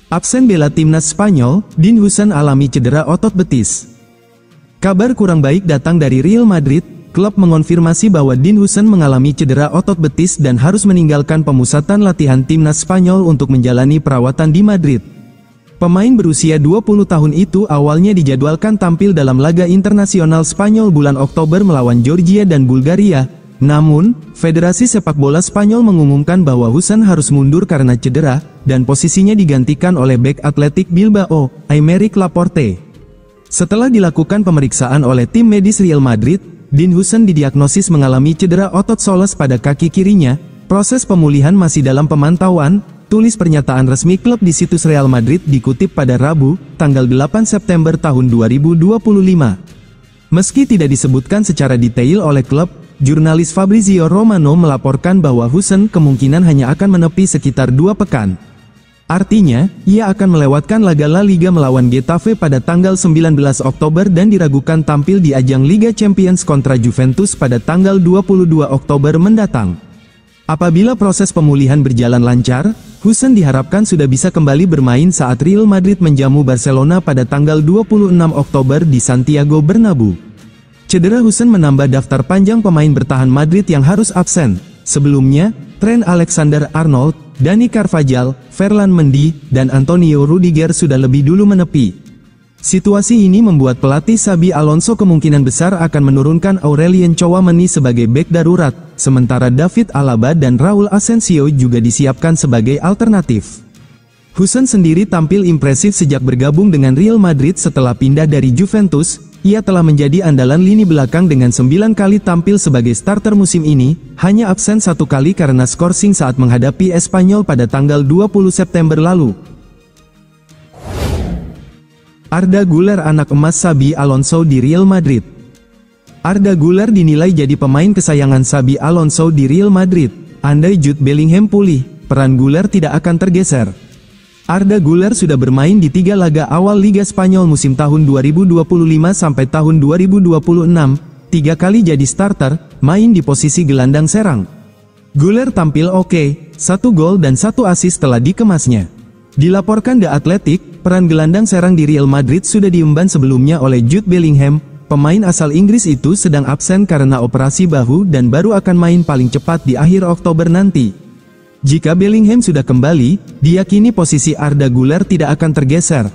Absen bela timnas Spanyol, Dean Huijsen alami cedera otot betis. Kabar kurang baik datang dari Real Madrid. Klub mengonfirmasi bahwa Dean Huijsen mengalami cedera otot betis dan harus meninggalkan pemusatan latihan timnas Spanyol untuk menjalani perawatan di Madrid. Pemain berusia 20 tahun itu awalnya dijadwalkan tampil dalam laga internasional Spanyol bulan Oktober melawan Georgia dan Bulgaria. Namun, Federasi Sepak Bola Spanyol mengumumkan bahwa Huijsen harus mundur karena cedera, dan posisinya digantikan oleh bek Athletic Bilbao, Aymeric Laporte. Setelah dilakukan pemeriksaan oleh tim medis Real Madrid, Dean Huijsen didiagnosis mengalami cedera otot soles pada kaki kirinya. Proses pemulihan masih dalam pemantauan, tulis pernyataan resmi klub di situs Real Madrid dikutip pada Rabu, tanggal 8 September tahun 2025. Meski tidak disebutkan secara detail oleh klub, jurnalis Fabrizio Romano melaporkan bahwa Huijsen kemungkinan hanya akan menepi sekitar 2 pekan. Artinya, ia akan melewatkan laga La Liga melawan Getafe pada tanggal 19 Oktober dan diragukan tampil di ajang Liga Champions kontra Juventus pada tanggal 22 Oktober mendatang. Apabila proses pemulihan berjalan lancar, Huijsen diharapkan sudah bisa kembali bermain saat Real Madrid menjamu Barcelona pada tanggal 26 Oktober di Santiago Bernabeu. Cedera Huijsen menambah daftar panjang pemain bertahan Madrid yang harus absen. Sebelumnya, Trent Alexander-Arnold, Dani Carvajal, Ferland Mendy, dan Antonio Rudiger sudah lebih dulu menepi. Situasi ini membuat pelatih Xabi Alonso kemungkinan besar akan menurunkan Aurelien Tchouaméni sebagai bek darurat, sementara David Alaba dan Raul Asensio juga disiapkan sebagai alternatif. Huijsen sendiri tampil impresif sejak bergabung dengan Real Madrid setelah pindah dari Juventus. Ia telah menjadi andalan lini belakang dengan 9 kali tampil sebagai starter musim ini, hanya absen 1 kali karena skorsing saat menghadapi Espanyol pada tanggal 20 September lalu. Arda Güler anak emas Xabi Alonso di Real Madrid. Arda Güler dinilai jadi pemain kesayangan Xabi Alonso di Real Madrid. Andai Jude Bellingham pulih, peran Güler tidak akan tergeser. Arda Güler sudah bermain di 3 laga awal Liga Spanyol musim tahun 2025 sampai tahun 2026, 3 kali jadi starter, main di posisi gelandang serang. Güler tampil oke, 1 gol dan 1 assist telah dikemasnya. Dilaporkan The Athletic, peran gelandang serang di Real Madrid sudah diemban sebelumnya oleh Jude Bellingham. Pemain asal Inggris itu sedang absen karena operasi bahu dan baru akan main paling cepat di akhir Oktober nanti. Jika Bellingham sudah kembali, diyakini posisi Arda Güler tidak akan tergeser.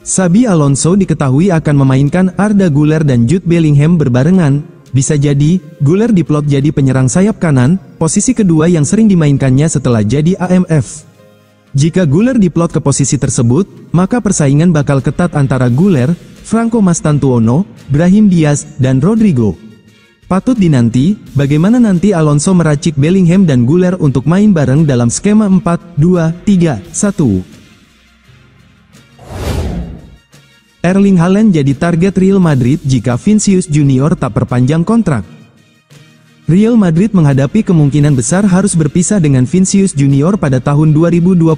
Xabi Alonso diketahui akan memainkan Arda Güler dan Jude Bellingham berbarengan. Bisa jadi, Güler diplot jadi penyerang sayap kanan, posisi kedua yang sering dimainkannya setelah jadi AMF. Jika Güler diplot ke posisi tersebut, maka persaingan bakal ketat antara Güler, Franco Mastantuono, Brahim Diaz, dan Rodrigo. Patut dinanti, bagaimana nanti Alonso meracik Bellingham dan Güler untuk main bareng dalam skema 4-2-3-1. Erling Haaland jadi target Real Madrid jika Vinicius Junior tak perpanjang kontrak. Real Madrid menghadapi kemungkinan besar harus berpisah dengan Vinicius Junior pada tahun 2026.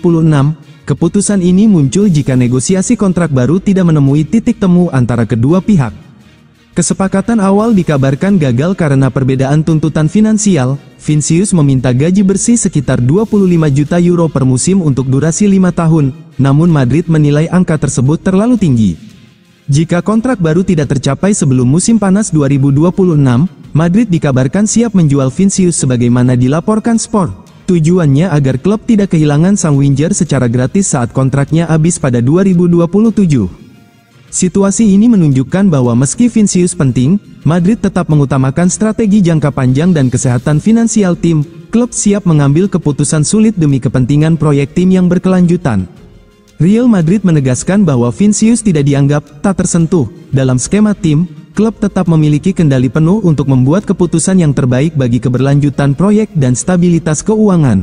Keputusan ini muncul jika negosiasi kontrak baru tidak menemui titik temu antara kedua pihak. Kesepakatan awal dikabarkan gagal karena perbedaan tuntutan finansial. Vinicius meminta gaji bersih sekitar 25 juta euro per musim untuk durasi 5 tahun, namun Madrid menilai angka tersebut terlalu tinggi. Jika kontrak baru tidak tercapai sebelum musim panas 2026, Madrid dikabarkan siap menjual Vinicius sebagaimana dilaporkan Sport. Tujuannya agar klub tidak kehilangan sang winger secara gratis saat kontraknya habis pada 2027. Situasi ini menunjukkan bahwa meski Vinicius penting, Madrid tetap mengutamakan strategi jangka panjang dan kesehatan finansial tim. Klub siap mengambil keputusan sulit demi kepentingan proyek tim yang berkelanjutan. Real Madrid menegaskan bahwa Vinicius tidak dianggap tak tersentuh. Dalam skema tim, klub tetap memiliki kendali penuh untuk membuat keputusan yang terbaik bagi keberlanjutan proyek dan stabilitas keuangan.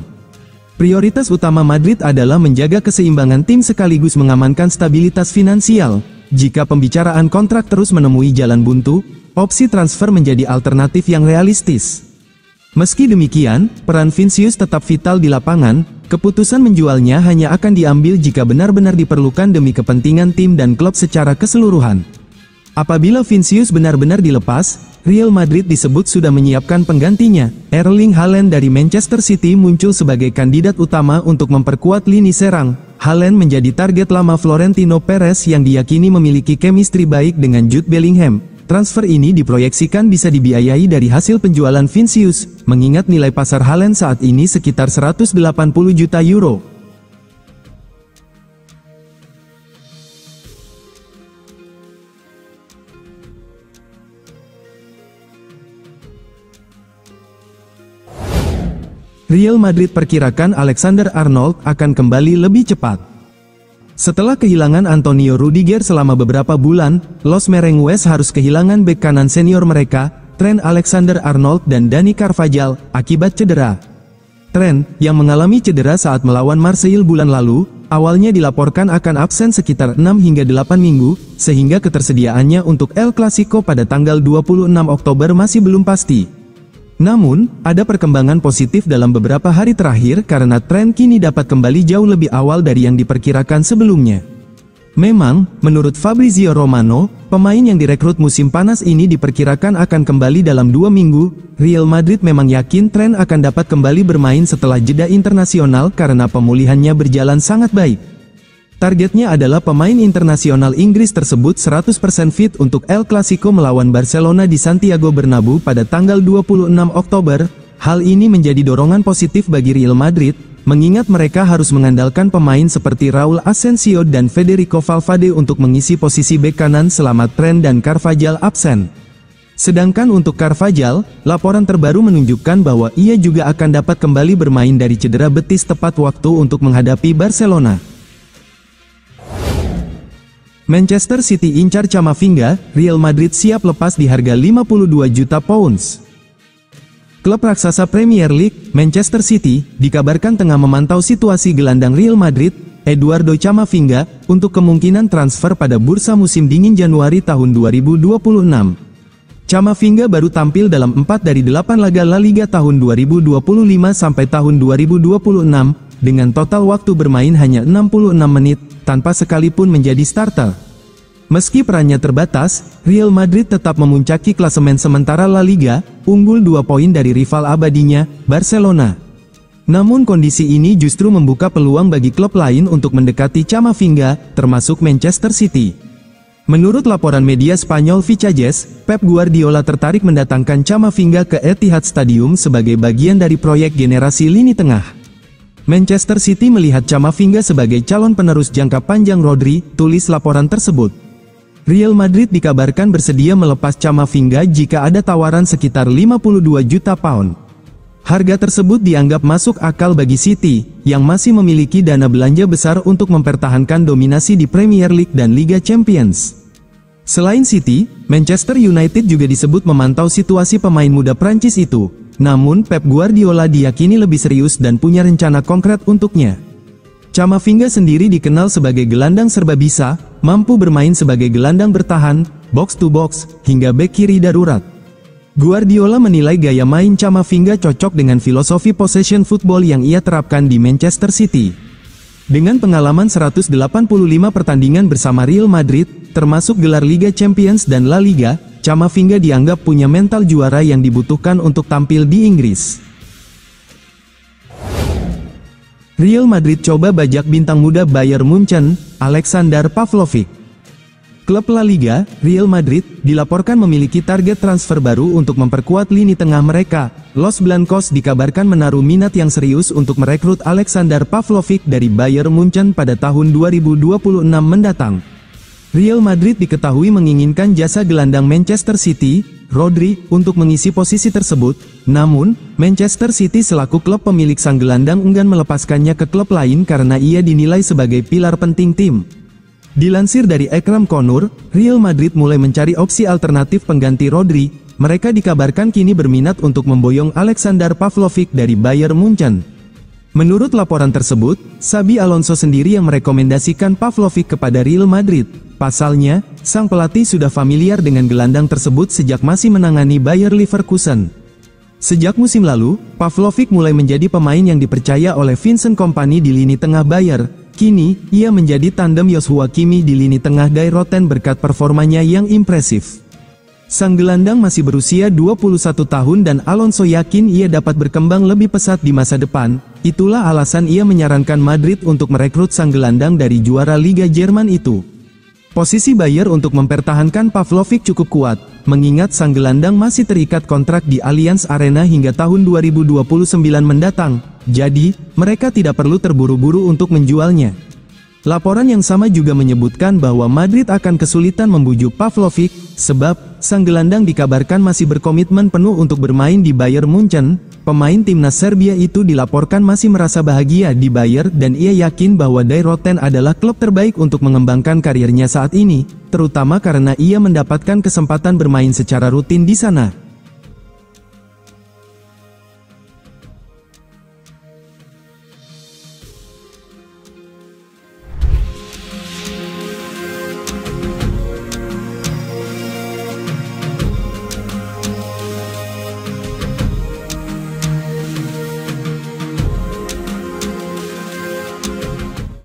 Prioritas utama Madrid adalah menjaga keseimbangan tim sekaligus mengamankan stabilitas finansial. Jika pembicaraan kontrak terus menemui jalan buntu, opsi transfer menjadi alternatif yang realistis. Meski demikian, peran Vinicius tetap vital di lapangan. Keputusan menjualnya hanya akan diambil jika benar-benar diperlukan demi kepentingan tim dan klub secara keseluruhan. Apabila Vinicius benar-benar dilepas, Real Madrid disebut sudah menyiapkan penggantinya. Erling Haaland dari Manchester City muncul sebagai kandidat utama untuk memperkuat lini serang. Haaland menjadi target lama Florentino Perez yang diyakini memiliki chemistry baik dengan Jude Bellingham. Transfer ini diproyeksikan bisa dibiayai dari hasil penjualan Vinicius, mengingat nilai pasar Haaland saat ini sekitar 180 juta euro. Real Madrid perkirakan Alexander-Arnold akan kembali lebih cepat. Setelah kehilangan Antonio Rudiger selama beberapa bulan, Los Merengues harus kehilangan bek kanan senior mereka, Trent Alexander-Arnold dan Dani Carvajal, akibat cedera. Trent, yang mengalami cedera saat melawan Marseille bulan lalu, awalnya dilaporkan akan absen sekitar 6 hingga 8 minggu, sehingga ketersediaannya untuk El Clasico pada tanggal 26 Oktober masih belum pasti. Namun, ada perkembangan positif dalam beberapa hari terakhir karena Trent kini dapat kembali jauh lebih awal dari yang diperkirakan sebelumnya. Memang, menurut Fabrizio Romano, pemain yang direkrut musim panas ini diperkirakan akan kembali dalam 2 minggu. Real Madrid memang yakin Trent akan dapat kembali bermain setelah jeda internasional karena pemulihannya berjalan sangat baik. Targetnya adalah pemain internasional Inggris tersebut 100% fit untuk El Clasico melawan Barcelona di Santiago Bernabeu pada tanggal 26 Oktober. Hal ini menjadi dorongan positif bagi Real Madrid, mengingat mereka harus mengandalkan pemain seperti Raul Asensio dan Federico Valverde untuk mengisi posisi bek kanan selama Trent dan Carvajal absen. Sedangkan untuk Carvajal, laporan terbaru menunjukkan bahwa ia juga akan dapat kembali bermain dari cedera betis tepat waktu untuk menghadapi Barcelona. Manchester City incar Camavinga, Real Madrid siap lepas di harga 52 juta pounds. Klub raksasa Premier League, Manchester City, dikabarkan tengah memantau situasi gelandang Real Madrid, Eduardo Camavinga, untuk kemungkinan transfer pada bursa musim dingin Januari tahun 2026. Camavinga baru tampil dalam 4 dari 8 laga La Liga tahun 2025 sampai tahun 2026, dengan total waktu bermain hanya 66 menit, tanpa sekalipun menjadi starter. Meski perannya terbatas, Real Madrid tetap memuncaki klasemen sementara La Liga, unggul 2 poin dari rival abadinya, Barcelona. Namun kondisi ini justru membuka peluang bagi klub lain untuk mendekati Camavinga, termasuk Manchester City. Menurut laporan media Spanyol Vichajes, Pep Guardiola tertarik mendatangkan Camavinga ke Etihad Stadium sebagai bagian dari proyek generasi lini tengah. Manchester City melihat Camavinga sebagai calon penerus jangka panjang Rodri, tulis laporan tersebut. Real Madrid dikabarkan bersedia melepas Camavinga jika ada tawaran sekitar 52 juta pound. Harga tersebut dianggap masuk akal bagi City, yang masih memiliki dana belanja besar untuk mempertahankan dominasi di Premier League dan Liga Champions. Selain City, Manchester United juga disebut memantau situasi pemain muda Prancis itu. Namun Pep Guardiola diyakini lebih serius dan punya rencana konkret untuknya. Camavinga sendiri dikenal sebagai gelandang serba bisa, mampu bermain sebagai gelandang bertahan, box to box, hingga bek kiri darurat. Guardiola menilai gaya main Camavinga cocok dengan filosofi possession football yang ia terapkan di Manchester City. Dengan pengalaman 185 pertandingan bersama Real Madrid, termasuk gelar Liga Champions dan La Liga, Camavinga dianggap punya mental juara yang dibutuhkan untuk tampil di Inggris. Real Madrid coba bajak bintang muda Bayern Munchen, Alexander Pavlovic. Klub La Liga, Real Madrid, dilaporkan memiliki target transfer baru untuk memperkuat lini tengah mereka. Los Blancos dikabarkan menaruh minat yang serius untuk merekrut Alexander Pavlovic dari Bayern Munchen pada tahun 2026 mendatang. Real Madrid diketahui menginginkan jasa gelandang Manchester City, Rodri, untuk mengisi posisi tersebut. Namun, Manchester City selaku klub pemilik sang gelandang enggan melepaskannya ke klub lain karena ia dinilai sebagai pilar penting tim. Dilansir dari Ekram Konur, Real Madrid mulai mencari opsi alternatif pengganti Rodri. Mereka dikabarkan kini berminat untuk memboyong Alexander Pavlovic dari Bayern Munchen. Menurut laporan tersebut, Xabi Alonso sendiri yang merekomendasikan Pavlovic kepada Real Madrid. Pasalnya, sang pelatih sudah familiar dengan gelandang tersebut sejak masih menangani Bayer Leverkusen. Sejak musim lalu, Pavlovic mulai menjadi pemain yang dipercaya oleh Vincent Kompany di lini tengah Bayer. Kini, ia menjadi tandem Joshua Kimmich di lini tengah Die Roten berkat performanya yang impresif. Sang gelandang masih berusia 21 tahun dan Alonso yakin ia dapat berkembang lebih pesat di masa depan. Itulah alasan ia menyarankan Madrid untuk merekrut sang gelandang dari juara Liga Jerman itu. Posisi Bayer untuk mempertahankan Pavlovic cukup kuat, mengingat sang gelandang masih terikat kontrak di Allianz Arena hingga tahun 2029 mendatang. Jadi, mereka tidak perlu terburu-buru untuk menjualnya. Laporan yang sama juga menyebutkan bahwa Madrid akan kesulitan membujuk Pavlovic, sebab sang gelandang dikabarkan masih berkomitmen penuh untuk bermain di Bayern Munchen. Pemain timnas Serbia itu dilaporkan masih merasa bahagia di Bayern dan ia yakin bahwa Die Roten adalah klub terbaik untuk mengembangkan karirnya saat ini, terutama karena ia mendapatkan kesempatan bermain secara rutin di sana.